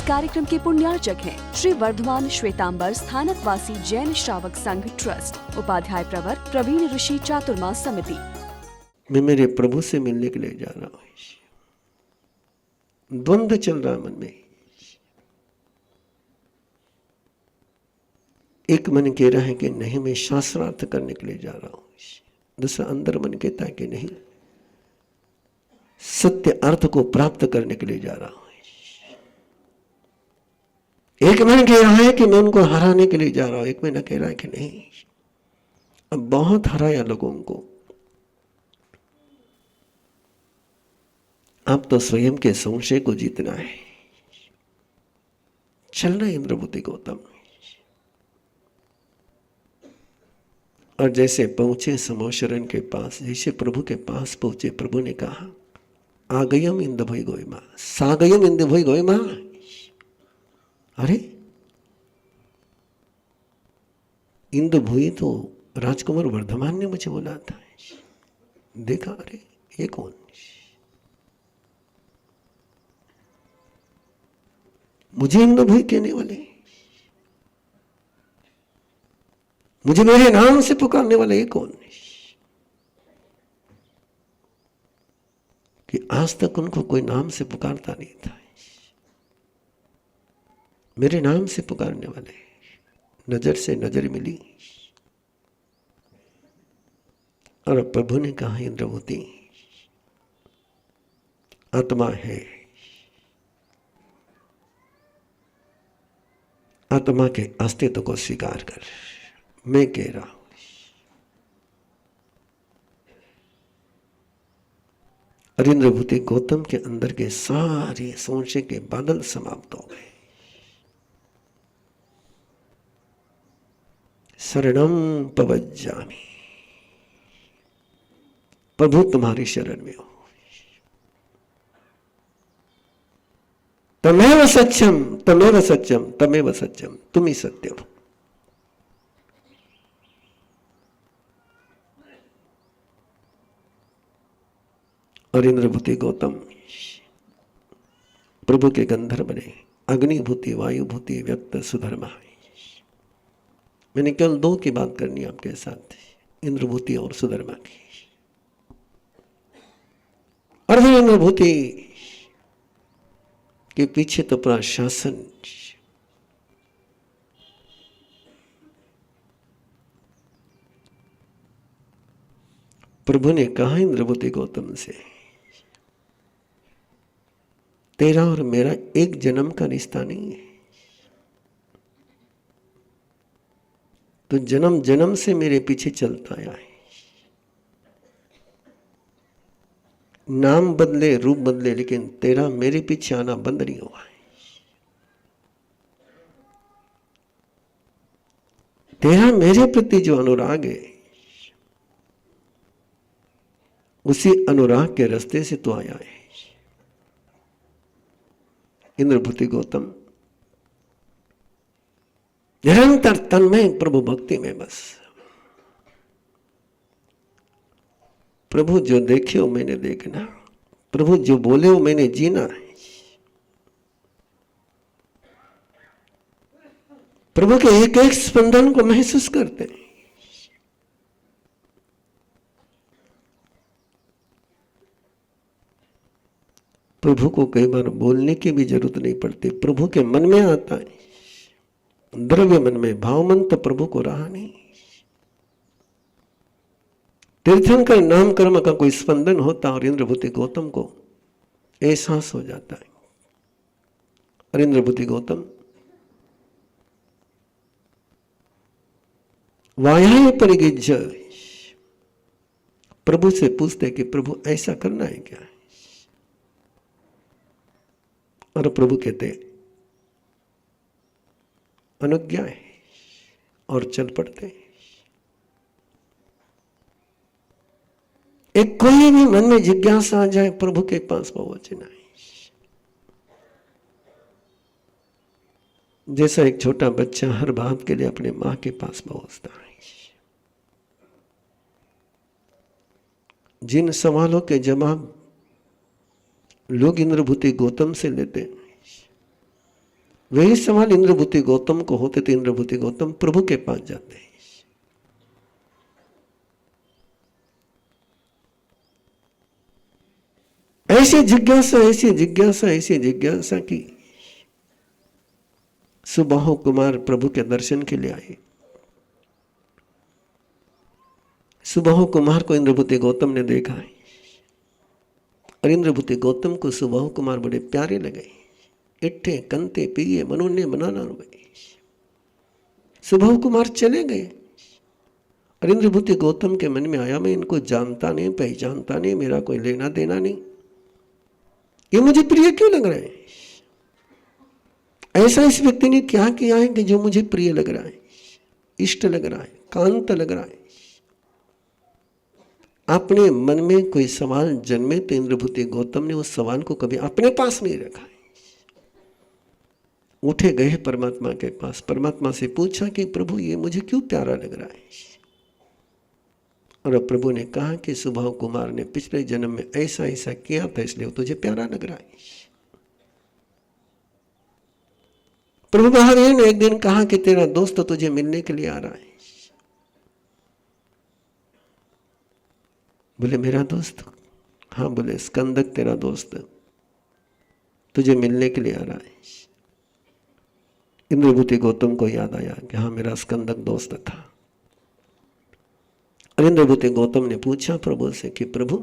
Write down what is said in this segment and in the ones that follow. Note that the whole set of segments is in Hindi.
कार्यक्रम के पुण्यार्चक हैं श्री वर्धमान श्वेतांबर स्थानक वासी जैन श्रावक संघ ट्रस्ट, उपाध्याय प्रवर प्रवीण ऋषि चातुर्मास समिति। मैं मेरे प्रभु से मिलने के लिए जा रहा हूँ। द्वंद्व चल रहा मन में। एक मन कह रहा है कि नहीं, मैं शास्त्रार्थ करने के लिए जा रहा हूं। दूसरा अंदर मन कहता है कि नहीं, सत्य अर्थ को प्राप्त करने के लिए जा रहा हूं। एक मन कह रहा है कि मैं उनको हराने के लिए जा रहा हूं, एक मन कह रहा है कि नहीं, अब बहुत हराया लोगों को, अब तो स्वयं के संशय को जीतना है। चल रहे इंद्रभूति गौतम। और जैसे पहुंचे समोशरण के पास, जैसे प्रभु के पास पहुंचे, प्रभु ने कहा आगयम इंद भई गोयमा, सागयम इंद भई गोयमा। अरे इंद भुई तो राजकुमार वर्धमान ने मुझे बोला था। देखा, अरे ये कौन? मुझे इंद भुई कहने वाले, मुझे मेरे नाम से पुकारने वाला ये कौन? कि आज तक उनको कोई नाम से पुकारता नहीं था। मेरे नाम से पुकारने वाले, नजर से नजर मिली। और प्रभु ने कहा इंद्रभूति आत्मा है, आत्मा के अस्तित्व को स्वीकार कर। मैं कह रहा हूं, और इंद्रभूति गौतम के अंदर के सारे संशय के बादल समाप्त हो गए। शरणम पवज्जामि, प्रभु तुम्हारी शरण में हो। तमेव सत्यम, तमेव सत्यम, तमेव सत्यम, तुम ही सत्य हो। और इंद्रभूति गौतम प्रभु के गंधर्व बने। अग्निभूति, वायुभूति, व्यक्त, सुधर्मा। मैंने केवल दो की बात करनी आपके साथ, इंद्रभूति और सुधर्मा की। और फिर इंद्रभूति के पीछे तो पूरा शासन। प्रभु ने कहा इंद्रभूति गौतम से, तेरा और मेरा एक जन्म का रिश्ता नहीं है, तो जन्म जन्म से मेरे पीछे चलता आया है। नाम बदले, रूप बदले, लेकिन तेरा मेरे पीछे आना बंद नहीं हुआ है। तेरा मेरे प्रति जो अनुराग है, उसी अनुराग के रास्ते से तो आया है। इंद्रभूति गौतम निरंतर तन्मय प्रभु भक्ति में बस। प्रभु जो देखे हो मैंने देखना, प्रभु जो बोले हो मैंने जीना है। प्रभु के एक एक स्पंदन को महसूस करते हैं। प्रभु को कई बार बोलने की भी जरूरत नहीं पड़ती, प्रभु के मन में आता है। द्रव्य मन में, भाव मन तो प्रभु को रहा नहीं। तीर्थंकर नाम कर्म का कोई स्पंदन होता और इंद्रभूति गौतम को एहसास हो जाता है। और इंद्रभूति गौतम वाया परिगिज प्रभु से पूछते कि प्रभु ऐसा करना है क्या? और प्रभु कहते अनुज्ञा है, और चल पड़ते। एक कोई भी मन में जिज्ञासा आ जाए, प्रभु के पास पहुंचना है। जैसा एक छोटा बच्चा हर बात के लिए अपने मां के पास पहुंचता है। जिन सवालों के जवाब लोग इंद्रभूति गौतम से लेते हैं, वही सवाल इंद्रभूति गौतम को होते थे। इंद्रभूति गौतम प्रभु के पास जाते हैं। ऐसी जिज्ञासा, ऐसी जिज्ञासा, ऐसी जिज्ञासा की सुबाहु कुमार प्रभु के दर्शन के लिए आए। सुबाहु कुमार को इंद्रभूति गौतम ने देखा है और इंद्रभूति गौतम को सुबाहु कुमार बड़े प्यारे लगे। इट्ठे कंते पिए मनोन्य बनाना गए। सुबाहु कुमार चले गए और इंद्रभूति गौतम के मन में आया, मैं इनको जानता नहीं, पहचानता नहीं, मेरा कोई लेना देना नहीं, ये मुझे प्रिय क्यों लग रहा है? ऐसा इस व्यक्ति ने क्या किया है कि जो मुझे प्रिय लग रहा है, इष्ट लग रहा है, कांत लग रहा है? अपने मन में कोई सवाल जन्मे तो इंद्रभूति गौतम ने उस सवाल को कभी अपने पास नहीं रखा है। उठे गए परमात्मा के पास, परमात्मा से पूछा कि प्रभु ये मुझे क्यों प्यारा लग रहा है? और अब प्रभु ने कहा कि सुबाहु कुमार ने पिछले जन्म में ऐसा ऐसा किया था, इसलिए वो तुझे प्यारा लग रहा है। प्रभु महावीर ने एक दिन कहा कि तेरा दोस्त तो तुझे मिलने के लिए आ रहा है। बोले मेरा दोस्त? हाँ। बोले स्कंदक तेरा दोस्त तुझे मिलने के लिए आ रहा है। इंद्रभूति गौतम को याद आया कि हाँ मेरा स्कंदक दोस्त था। और इंद्रभूति गौतम ने पूछा प्रभु से कि प्रभु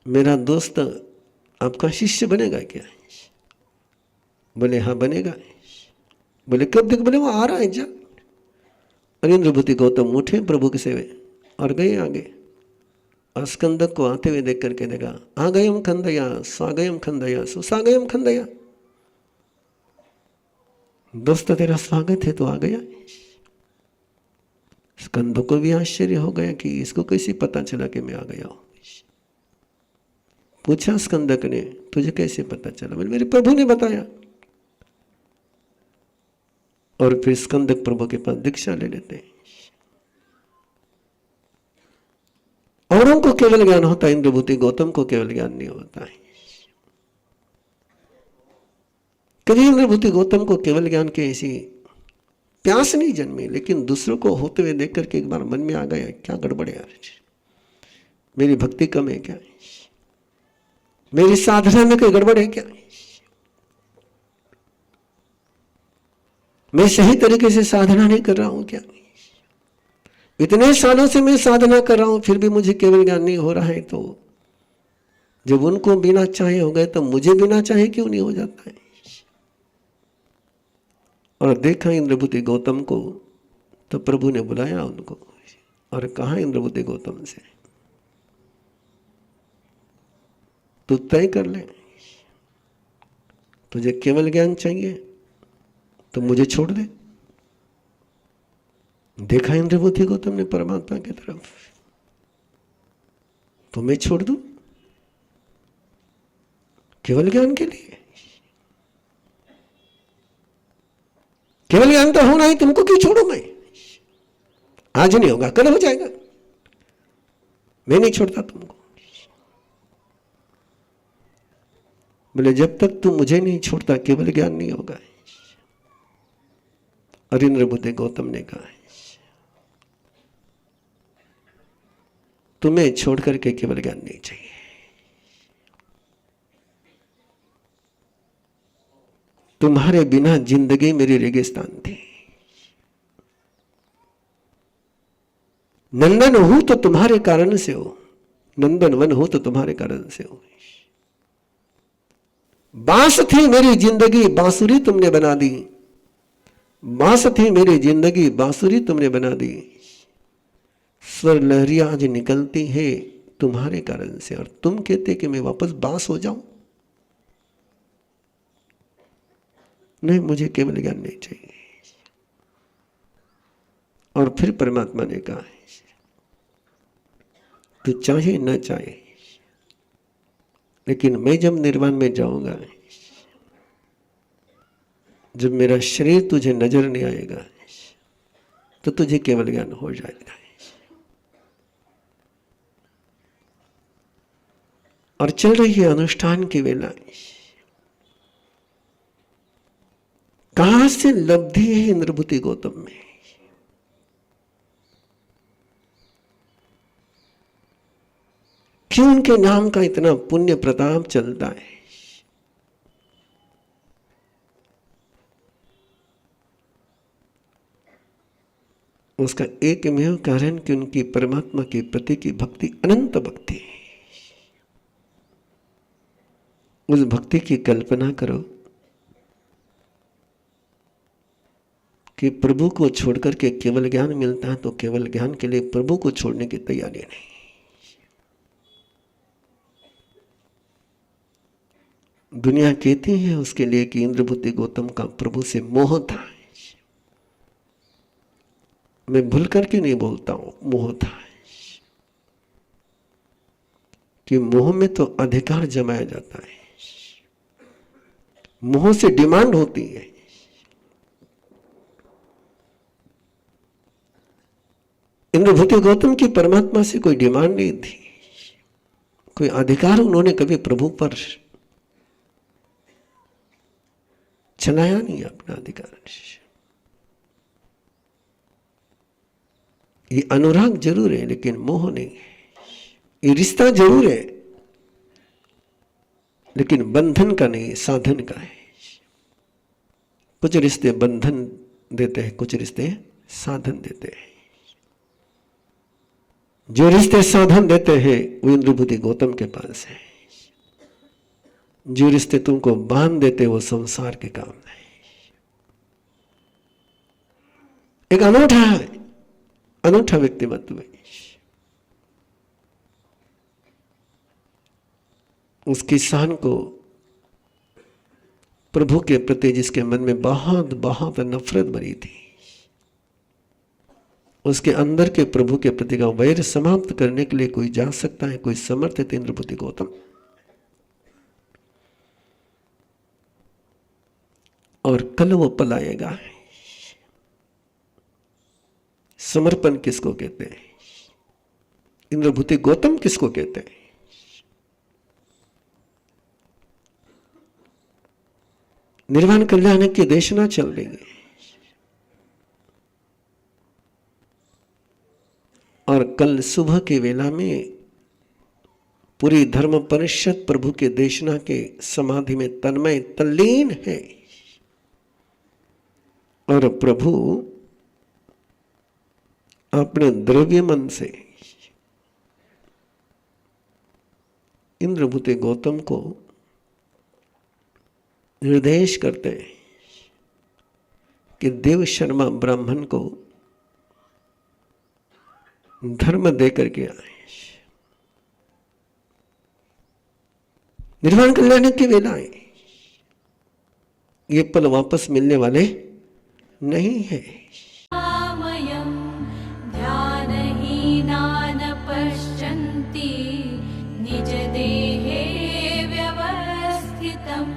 मेरा दोस्त आपका शिष्य बनेगा क्या? बोले हाँ बनेगा। बोले कब तक? बोले वो आ रहा है जा। और इंद्रभूति गौतम उठे प्रभु के सेवे और गए आगे। और स्कंदक को आते हुए देख करके देखा, आ गयम खंदया स्वागयम खंदया सुसागयम खंदया। दोस्त तेरा स्वागत है तो आ गया। स्कंद को भी आश्चर्य हो गया कि इसको कैसे पता चला कि मैं आ गया हूं। पूछा स्कंदक ने तुझे कैसे पता चला? बोले मेरे प्रभु ने बताया। और फिर स्कंदक प्रभु के पास दीक्षा ले लेते हैं। औरों को केवल ज्ञान होता है, इंद्रभूति गौतम को केवल ज्ञान नहीं होता है। कभी इंद्रभूति गौतम को केवल ज्ञान की ऐसी प्यास नहीं जन्मी, लेकिन दूसरों को होते हुए देख करके एक बार मन में आ गया क्या गड़बड़ है यार, मेरी भक्ति कम है क्या, मेरी साधना में कोई गड़बड़ है क्या, मैं सही तरीके से साधना नहीं कर रहा हूं क्या, इतने सालों से मैं साधना कर रहा हूं फिर भी मुझे केवल ज्ञान नहीं हो रहा है। तो जब उनको बिना चाहे हो गए तो मुझे बिना चाहे क्यों नहीं हो जाता है। और देखा इंद्रभूति गौतम को तो प्रभु ने बुलाया उनको और कहा इंद्रभूति गौतम से तू तय कर ले, तुझे केवल ज्ञान चाहिए तो मुझे छोड़ दे। देखा इंद्रभूति गौतम ने परमात्मा की तरफ, तो मैं छोड़ दूं केवल ज्ञान के लिए? केवल ज्ञान तो होना ही, तुमको क्यों छोड़ू मैं? आज नहीं होगा कल हो जाएगा, मैं नहीं छोड़ता तुमको। बोले जब तक तू मुझे नहीं छोड़ता केवल ज्ञान नहीं होगा। और इंद्रभूति गौतम ने कहा तुम्हें छोड़ करके केवल ज्ञान नहीं चाहिए। तुम्हारे बिना जिंदगी मेरी रेगिस्तान थी। नंदन हूं तो तुम्हारे कारण से हो, नंदन वन हो तो तुम्हारे कारण से हो। बांस थी मेरी जिंदगी बांसुरी तुमने बना दी, बांस थी मेरी जिंदगी बांसुरी तुमने बना दी। स्वर लहरियां आज निकलती है तुम्हारे कारण से, और तुम कहते कि मैं वापस बांस हो जाऊं। नहीं, मुझे केवल ज्ञान नहीं चाहिए। और फिर परमात्मा ने कहा तू चाहे न चाहे, लेकिन मैं जब निर्वाण में जाऊंगा, जब मेरा शरीर तुझे नजर नहीं आएगा तो तुझे केवल ज्ञान हो जाएगा। और चल रही है अनुष्ठान की वेला, रहस्य लब्धि है इंद्रभूति गौतम में। क्यों उनके नाम का इतना पुण्य प्रताप चलता है? उसका एकमेव कारण कि उनकी परमात्मा के प्रति की भक्ति अनंत भक्ति है। उस भक्ति की कल्पना करो कि प्रभु को छोड़कर के केवल ज्ञान मिलता है, तो केवल ज्ञान के लिए प्रभु को छोड़ने की तैयारी नहीं। दुनिया कहती है उसके लिए कि इंद्रभूति गौतम का प्रभु से मोह था। मैं भूल करके नहीं बोलता हूं, मोह था। कि मोह में तो अधिकार जमाया जाता है, मोह से डिमांड होती है। इंद्रभूति गौतम की परमात्मा से कोई डिमांड नहीं थी, कोई अधिकार उन्होंने कभी प्रभु पर चलाया नहीं अपना अधिकार। ये अनुराग जरूर है लेकिन मोह नहीं है। ये रिश्ता जरूर है लेकिन बंधन का नहीं, साधन का है। कुछ रिश्ते बंधन देते हैं, कुछ रिश्ते साधन देते हैं। जो रिश्ते साधन देते हैं वो इंद्रभूति गौतम के पास है। जो रिश्ते तुमको बांध देते वो संसार के काम नहीं। एक अनूठा व्यक्तिमत्व है। उस किसान को प्रभु के प्रति जिसके मन में बहुत बहुत नफरत भरी थी, उसके अंदर के प्रभु के प्रति का वैर समाप्त करने के लिए कोई जा सकता है, कोई समर्थ है, इंद्रभूति गौतम। और कल वो पलाएगा। समर्पण किसको कहते हैं? इंद्रभूति गौतम किसको कहते हैं? निर्वाण कल्याण की देशना चल रही है और कल सुबह के वेला में पूरी धर्म परिषद प्रभु के देशना के समाधि में तन्मय तल्लीन है। और प्रभु अपने द्रव्य मन से इंद्रभूति गौतम को निर्देश करते हैं कि देव शर्मा ब्राह्मण को धर्म दे करके आए। निर्वाण कल्याण की वेला है, ये पल वापस मिलने वाले नहीं है। निज देहे व्यवस्थितम्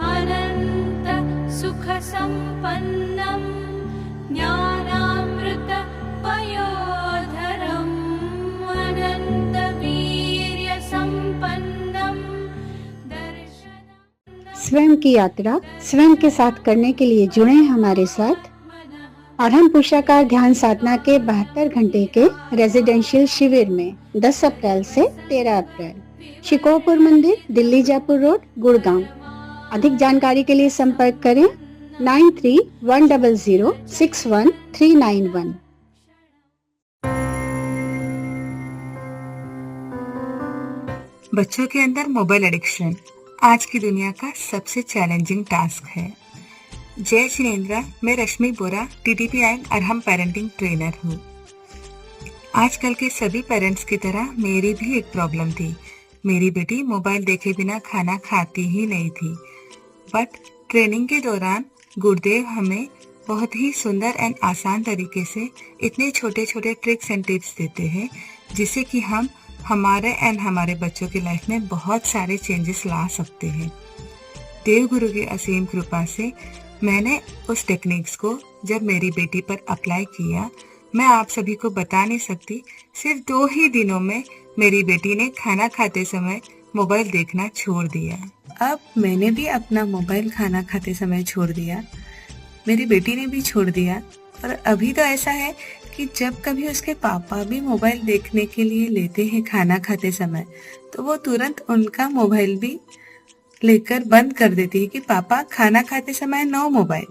अनंत सुख संपन्नम ज्ञानामृत पयोधरम अनंत वीर्य संपन्नम दर्शन। स्वयं की यात्रा स्वयं के साथ करने के लिए जुड़े हमारे साथ। और हम पुरुषाकार ध्यान साधना के 72 घंटे के रेजिडेंशियल शिविर में 10 अप्रैल से 13 अप्रैल शिकोहपुर मंदिर, दिल्ली जयपुर रोड, गुड़गांव। अधिक जानकारी के लिए संपर्क करें 93-100-61391। बच्चों के अंदर मोबाइल एडिक्शन आज की दुनिया का सबसे चैलेंजिंग टास्क है। जय जिनेन्द्रा, मैं रश्मि बोरा, TTP and Arham parenting trainer हूँ। आजकल के सभी पेरेंट्स की तरह मेरी भी एक प्रॉब्लम थी। मेरी बेटी मोबाइल देखे बिना खाना खाती ही नहीं थी। बट ट्रेनिंग के दौरान गुरुदेव हमें बहुत ही सुंदर एंड आसान तरीके से इतने छोटे छोटे ट्रिक्स एंड टिप्स देते हैं जिससे कि हम हमारे एंड हमारे बच्चों की लाइफ में बहुत सारे चेंजेस ला सकते हैं। देव गुरु की असीम कृपा से मैंने उस टेक्निक्स को जब मेरी बेटी पर अप्लाई किया, मैं आप सभी को बता नहीं सकती, सिर्फ 2 ही दिनों में मेरी बेटी ने खाना खाते समय मोबाइल देखना छोड़ दिया। अब मैंने भी अपना मोबाइल खाना खाते समय छोड़ दिया। मेरी बेटी ने भी छोड़ दिया। पर अभी तो ऐसा है कि जब कभी उसके पापा भी मोबाइल देखने के लिए लेते हैं खाना खाते समय, तो वो तुरंत उनका मोबाइल भी लेकर बंद कर देती है कि पापा खाना खाते समय नो मोबाइल।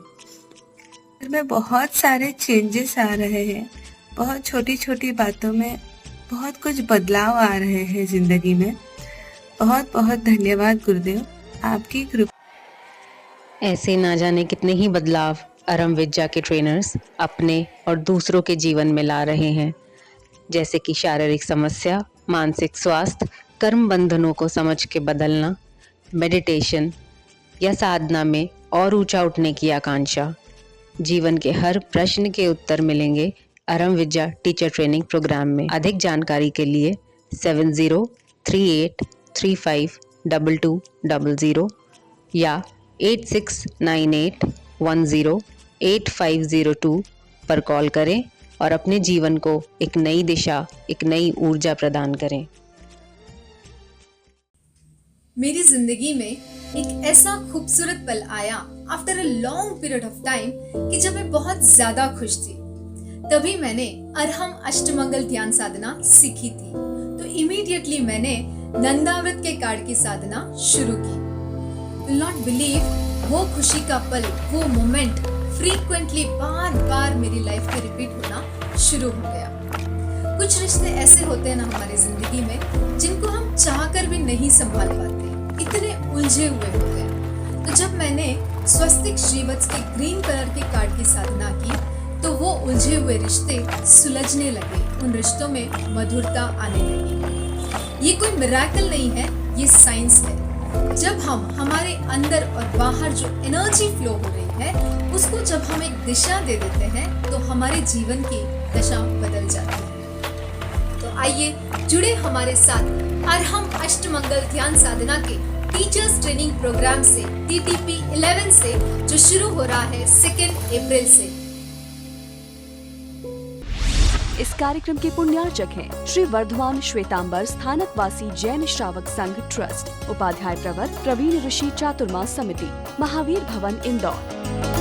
घर में बहुत सारे चेंजेस आ रहे हैं, बहुत छोटी छोटी बातों में बहुत कुछ बदलाव आ रहे हैं जिंदगी में। बहुत बहुत धन्यवाद गुरुदेव, आपकी कृपा। ऐसे ना जाने कितने ही बदलाव अरम विद्या के ट्रेनर्स अपने और दूसरों के जीवन में ला रहे हैं, जैसे कि शारीरिक समस्या, मानसिक स्वास्थ्य, कर्म बंधनों को समझ के बदलना, मेडिटेशन या साधना में और ऊंचा उठने की आकांक्षा। जीवन के हर प्रश्न के उत्तर मिलेंगे अरम विद्या टीचर ट्रेनिंग प्रोग्राम में। अधिक जानकारी के लिए 7038352200 या 8698108502 पर कॉल करें और अपने जीवन को एक नई दिशा, एक नई ऊर्जा प्रदान करें। मेरी जिंदगी में एक ऐसा खूबसूरत पल आया after a long period of time कि जब मैं बहुत ज्यादा खुश थी। तभी मैंने अरहम अष्टमंगल ध्यान साधना सीखी थी। तो इमीडिएटली मैंने नंदाव्रत के कार्ड की साधना शुरू की। विल नॉट बिलीव, वो खुशी का पल, वो मोमेंट फ्रीक्वेंटली बार बार मेरी लाइफ में रिपीट होना शुरू हो गया। कुछ रिश्ते ऐसे होते हैं ना हमारी जिंदगी में, जिनको हम चाहकर भी नहीं संभाल पाते, इतने उलझे हुए होते हैं। तो जब मैंने स्वस्तिक श्रीवत्स के ग्रीन कलर के कार्ड की साधना की, तो वो उलझे हुए रिश्ते सुलझने लगे, उन रिश्तों में मधुरता आने लगी। ये कोई मिरेकल नहीं है, ये साइंस है। जब हम हमारे अंदर और बाहर जो एनर्जी फ्लो हो रही है, उसको जब हम एक दिशा दे देते हैं, तो हमारे जीवन की दशा बदल जाती है। तो आइए जुड़े हमारे साथ अरहम अष्टमंगल ध्यान साधना के टीचर्स ट्रेनिंग प्रोग्राम से, TTP 11 से, जो शुरू हो रहा है 2 अप्रैल से। इस कार्यक्रम के पुण्यार्चक हैं श्री वर्धमान श्वेतांबर स्थानकवासी जैन श्रावक संघ ट्रस्ट, उपाध्याय प्रवर प्रवीण ऋषि चातुर्मा समिति, महावीर भवन इंदौर।